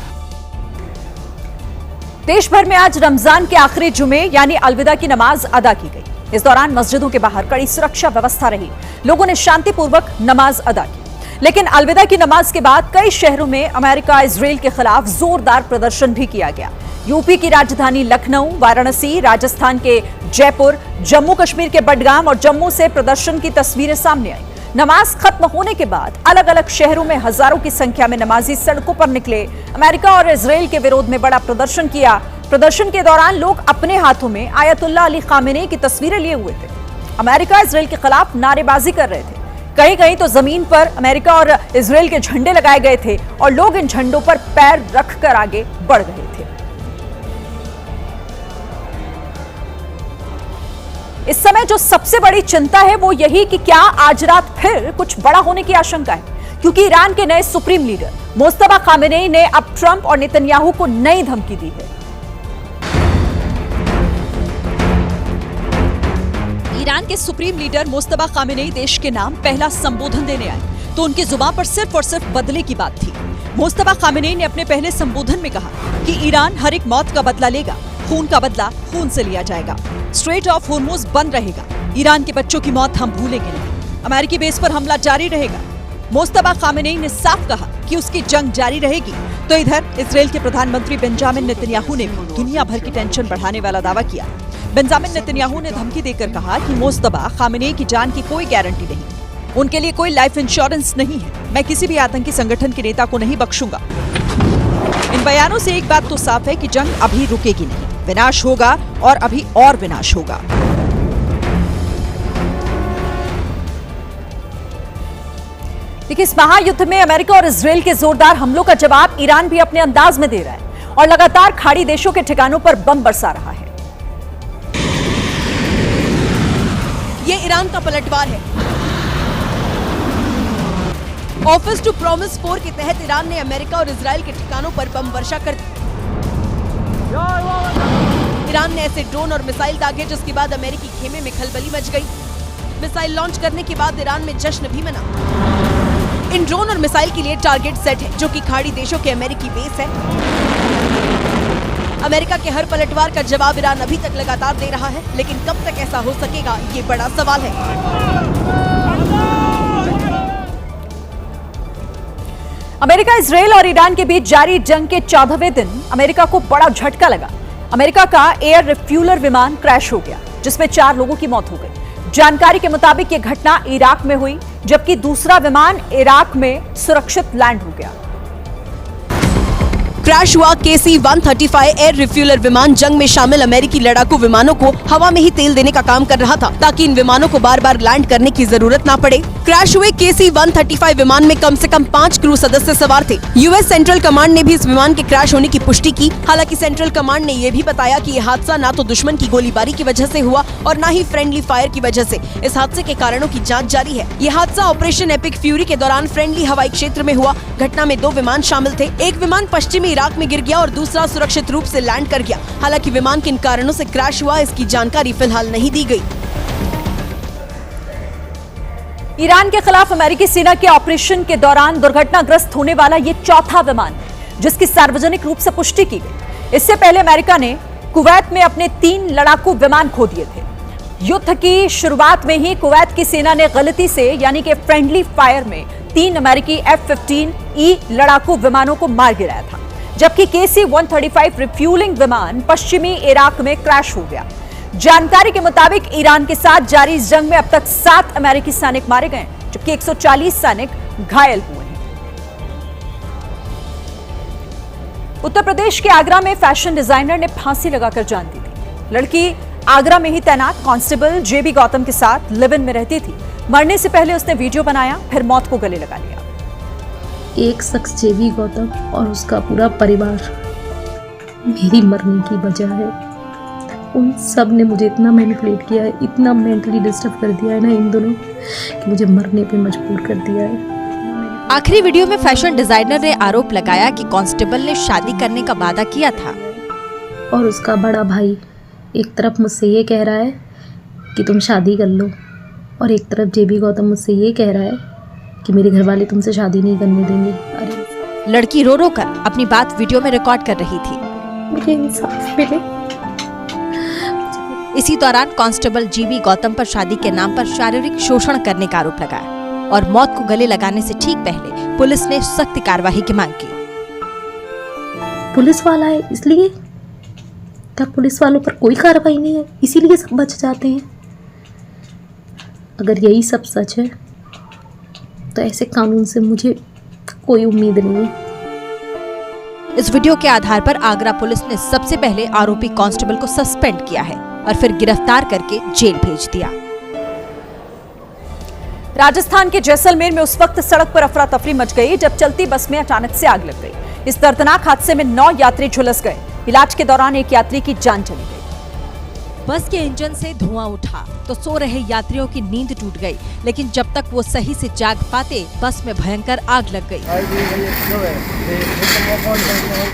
देश भर में आज रमजान के आखिरी जुमे यानी अलविदा की नमाज अदा की गई। इस दौरान मस्जिदों के बाहर कड़ी सुरक्षा व्यवस्था रही। लोगों ने शांतिपूर्वक नमाज अदा की। लेकिन अलविदा की नमाज के बाद कई शहरों में अमेरिका इजराइल के खिलाफ जोरदार प्रदर्शन भी किया गया। यूपी की राजधानी लखनऊ, वाराणसी, राजस्थान के जयपुर, जम्मू कश्मीर के बडगाम और जम्मू से प्रदर्शन की तस्वीरें सामने आई। नमाज खत्म होने के बाद अलग अलग शहरों में हजारों की संख्या में नमाजी सड़कों पर निकले। अमेरिका और इजराइल के विरोध में बड़ा प्रदर्शन किया। प्रदर्शन के दौरान लोग अपने हाथों में आयतुल्लाह अली खामेनी की तस्वीरें लिए हुए थे। अमेरिका इजराइल के खिलाफ नारेबाजी कर रहे थे। कहीं कहीं तो जमीन पर अमेरिका और इजराइल के झंडे लगाए गए थे और लोग इन झंडों पर पैर रखकर आगे बढ़ रहे थे। इस समय जो सबसे बड़ी चिंता है वो यही कि क्या आज रात फिर कुछ बड़ा होने की आशंका है, क्योंकि ईरान के नए सुप्रीम लीडर मुस्तफा खामेनेई ने अब ट्रंप और नेतन्याहू को नई धमकी दी है। ईरान के सुप्रीम लीडर मुस्तफा खामेनेई देश के नाम पहला संबोधन देने आए तो उनकी जुबान पर सिर्फ और सिर्फ बदले की बात थी। मुस्तफा खामेनेई ने अपने पहले संबोधन में कहा कि ईरान हर एक मौत का बदला लेगा, खून का बदला खून से लिया जाएगा, स्ट्रेट ऑफ होर्मुज बंद रहेगा, ईरान के बच्चों की मौत हम भूलेंगे नहीं, अमेरिकी बेस पर हमला जारी रहेगा। मुस्तफा खामेनेई ने साफ कहा कि उसकी जंग जारी रहेगी। तो इधर इजराइल के प्रधानमंत्री बेंजामिन नेतन्याहू ने भी दुनिया भर की टेंशन बढ़ाने वाला दावा किया। बेंजामिन नेतन्याहू ने धमकी देकर कहा कि मुस्तफा खामेनेई की जान की कोई गारंटी नहीं, उनके लिए कोई लाइफ इंश्योरेंस नहीं है। मैं किसी भी आतंकी संगठन के नेता को नहीं बख्शूंगा। इन बयानों से एक बात तो साफ है कि जंग अभी रुकेगी नहीं, विनाश होगा और अभी और विनाश होगा। देखिए, इस महायुद्ध में अमेरिका और इजरायल के जोरदार हमलों का जवाब ईरान भी अपने अंदाज में दे रहा है और लगातार खाड़ी देशों के ठिकानों पर बम बरसा रहा है। ये ईरान का पलटवार है। ऑफिस टू प्रॉमिस 4 के तहत ईरान ने अमेरिका और इजरायल के ठिकानों पर बम वर्षा कर दी। ईरान ने ऐसे ड्रोन और मिसाइल दागे जिसके बाद अमेरिकी खेमे में खलबली मच गई। मिसाइल लॉन्च करने के बाद ईरान में जश्न भी मना। इन ड्रोन और मिसाइल के लिए टारगेट सेट है जो कि खाड़ी देशों के अमेरिकी बेस है। अमेरिका के हर पलटवार का जवाब ईरान अभी तक लगातार दे रहा है, लेकिन कब तक ऐसा हो सकेगा ये बड़ा सवाल है। अमेरिका, इजरायल और ईरान के बीच जारी जंग के 14वें दिन अमेरिका को बड़ा झटका लगा। अमेरिका का एयर रिफ्यूलर विमान क्रैश हो गया जिसमें 4 लोगों की मौत हो गई। जानकारी के मुताबिक ये घटना इराक में हुई, जबकि दूसरा विमान इराक में सुरक्षित लैंड हो गया। क्रैश हुआ KC-135 एयर रिफ्यूलर विमान जंग में शामिल अमेरिकी लड़ाकू विमानों को हवा में ही तेल देने का काम कर रहा था ताकि इन विमानों को बार बार लैंड करने की जरूरत ना पड़े। क्रैश हुए KC-135 विमान में कम से कम 5 क्रू सदस्य सवार थे। यूएस सेंट्रल कमांड ने भी इस विमान के क्रैश होने की पुष्टि की। हालांकि सेंट्रल कमांड ने यह भी बताया कि यह हादसा ना तो दुश्मन की गोलीबारी की वजह से हुआ और न ही फ्रेंडली फायर की वजह से। इस हादसे के कारणों की जाँच जारी है। यह हादसा ऑपरेशन एपिक फ्यूरी के दौरान फ्रेंडली हवाई क्षेत्र में हुआ। घटना में 2 विमान शामिल थे। एक विमान पश्चिमी इराक में गिर गया और दूसरा सुरक्षित रूप से लैंड कर गया। हालांकि विमान किन कारणों से क्रैश हुआ इसकी जानकारी फिलहाल नहीं दी गई। ईरान के खिलाफ अमेरिकी सेना के ऑपरेशन के दौरान दुर्घटनाग्रस्त होने वाला ये 4था विमान है जिसकी सार्वजनिक रूप से पुष्टि की गई। इससे पहले अमेरिका ने कुवैत में अपने 3 लड़ाकू विमान खो दिए थे। युद्ध की शुरुआत में ही कुवैत की सेना ने गलती से यानी कि फ्रेंडली फायर में 3 अमेरिकी F-15E लड़ाकू विमानों को मार गिराया था, जबकि KC-135 रिफ्यूलिंग विमान पश्चिमी इराक में क्रैश हो गया। जानकारी के मुताबिक ईरान के साथ जारी इस जंग में अब तक 7 अमेरिकी सैनिक मारे गए, जबकि 140 सैनिक घायल हुए हैं। उत्तर प्रदेश के आगरा में फैशन डिजाइनर ने फांसी लगाकर जान दी थी। लड़की आगरा में ही तैनात कांस्टेबल JB गौतम के साथ लिव इन में रहती थी। मरने से पहले उसने वीडियो बनाया, फिर मौत को गले लगा लिया। एक शख्स JB गौतम और उसका पूरा परिवार मेरी मरने की वजह है। उन सब ने मुझे इतना मैनिपुलेट किया है, इतना मेंटली डिस्टर्ब कर दिया है ना इन दोनों कि मुझे मरने पे मजबूर कर दिया है। आखिरी वीडियो में फैशन डिजाइनर ने आरोप लगाया कि कांस्टेबल ने शादी करने का वादा किया था और उसका बड़ा भाई एक तरफ मुझसे ये कह रहा है कि तुम शादी कर लो और एक तरफ JB गौतम मुझसे ये कह रहा है कि मेरे घर वाले तुमसे शादी नहीं करने देंगे। अरे लड़की रो रो कर अपनी बात वीडियो में रिकॉर्ड कर रही थी। मुझे इंसाफ मिले। इसी दौरान कांस्टेबल JB गौतम पर शादी के नाम पर शारीरिक शोषण करने का आरोप लगाया और मौत को गले लगाने से ठीक पहले पुलिस ने सख्त कार्रवाई की मांग की। पुलिस वाला है इसलिए, क्या पुलिस वालों पर कोई कार्रवाई नहीं है इसीलिए सब बच जाते हैं? अगर यही सब सच है तो ऐसे कानून से मुझे कोई उम्मीद नहीं है। इस वीडियो के आधार पर आगरा पुलिस ने सबसे पहले आरोपी कांस्टेबल को सस्पेंड किया है और फिर गिरफ्तार करके जेल भेज दिया। राजस्थान के जैसलमेर में उस वक्त सड़क पर अफरा तफरी मच गई जब चलती बस में अचानक से आग लग गई। इस दर्दनाक हादसे में 9 यात्री झुलस गए। इलाज के दौरान एक यात्री की जान चली गई। बस के इंजन से धुआं उठा तो सो रहे यात्रियों की नींद टूट गई, लेकिन जब तक वो सही से जाग पाते बस में भयंकर आग लग गई।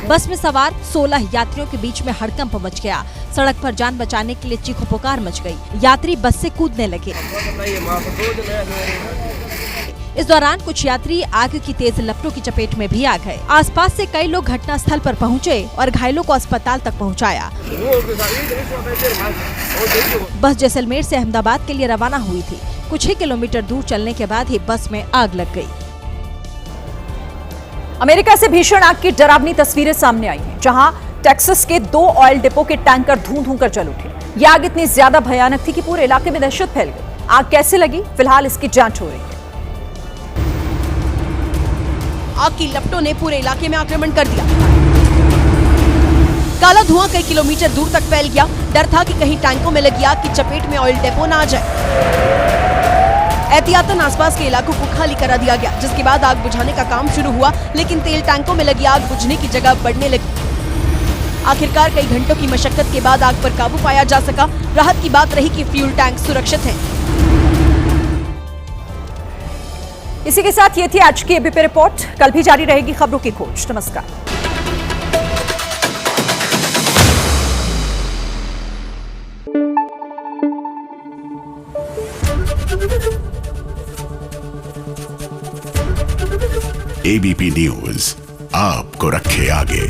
बस में सवार 16 यात्रियों के बीच में हड़कंप मच गया। सड़क पर जान बचाने के लिए चीखो पुकार मच गई। यात्री बस से कूदने लगे। इस दौरान कुछ यात्री आग की तेज लपटों की चपेट में भी आ गए। आसपास से कई लोग घटनास्थल पर पहुंचे और घायलों को अस्पताल तक पहुंचाया। बस जैसलमेर से अहमदाबाद के लिए रवाना हुई थी। कुछ ही किलोमीटर दूर चलने के बाद ही बस में आग लग गई। अमेरिका से भीषण आग की डरावनी तस्वीरें सामने आई हैं, जहां टेक्सास के 2 ऑयल डिपो के टैंकर धूं कर जल उठे। यह आग इतनी ज्यादा भयानक थी कि पूरे इलाके में दहशत फैल गई। आग कैसे लगी, फिलहाल इसकी जांच हो रही है। आग की लपटों ने पूरे इलाके में आक्रमण कर दिया। काला धुआं कई किलोमीटर दूर तक फैल गया। डर था कि कहीं टैंकों में लगी आग की चपेट में ऑयल डिपो ना आ जाए। एहतियातन आसपास के इलाकों को खाली करा दिया गया, जिसके बाद आग बुझाने का काम शुरू हुआ, लेकिन तेल टैंकों में लगी आग बुझने की जगह बढ़ने लगी। आखिरकार कई घंटों की मशक्कत के बाद आग पर काबू पाया जा सका। राहत की बात रही कि फ्यूल टैंक सुरक्षित हैं। इसी के साथ ये थी आज की एबीपी रिपोर्ट। कल भी जारी रहेगी खबरों की खोज। नमस्कार। एबीपी न्यूज आपको रखे आगे।